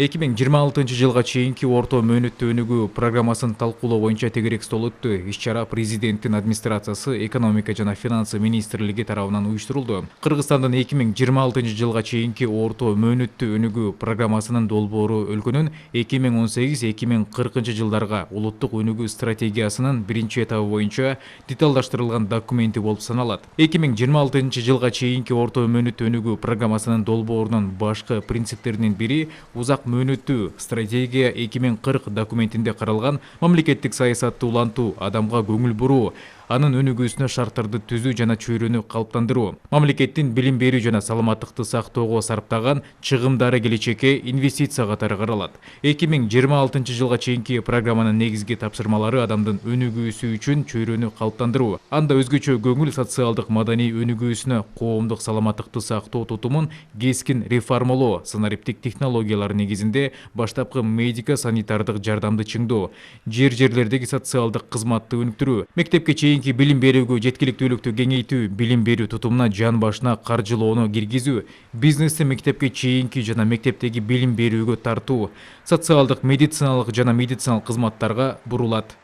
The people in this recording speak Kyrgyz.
2026 чейинки орто мөөнөттө өнүгүү программасын талкуулоо боюнча тегерек стол өттү. Иш-чара президенттин администрациясы, экономика жана финансы министрлиги тарабынан уюштурулду. Кыргызстандын 2026 жылга чейинки орто мөөнөттө өнүгүү программасынын долбоору өлкөнүн 2018-2040 жылдарга улуттук өнүгүү стратегиясынын биринчи этабы боюнча деталдаштырылган документи болуп саналат. 2026 жылга чейинки орто мөөнөттө өнүгүү программасынын долбоорунун башкы принциптеринин бири узак мөөнөттүү стратегия 2040 документинде каралган мамлекеттик саясатты улантуу, адамга көңүл буруу, анын өнүгүүсүнө шарттарды түзүү жана чөйрөнү калыптандыруу. Мамлекеттин билим берүү жана саламаттыкты сактоого сарптаган чыгымдары келечекке инвестиция катары каралат. 2026 жылга чейинки программанын негизги тапшырмалары адамдын өнүгүүсү үчүн чөйрөнү калыптандыруу, анда өзгөчө көңүл социалдык маданий өнүгүүсүнө, коомдук саламаттыкты сактоо тутумун кескин реформалоо, санариптик технологиялар негизинде баштапкы медико санитардык жардамды чыңдоо, жерлердеги социалдык кызматты өнүктүрүү, мектепке чейинки билим берүүгө жеткиликтүүлүктү кеңейтүү, билим берүү тутумуна жан башына каржылоону киргизүү, бизнести мектепке чейинки жана мектептеги билим берүүгө тартуу, социалдык, медициналык жана медициналык кызматтарга бурулат.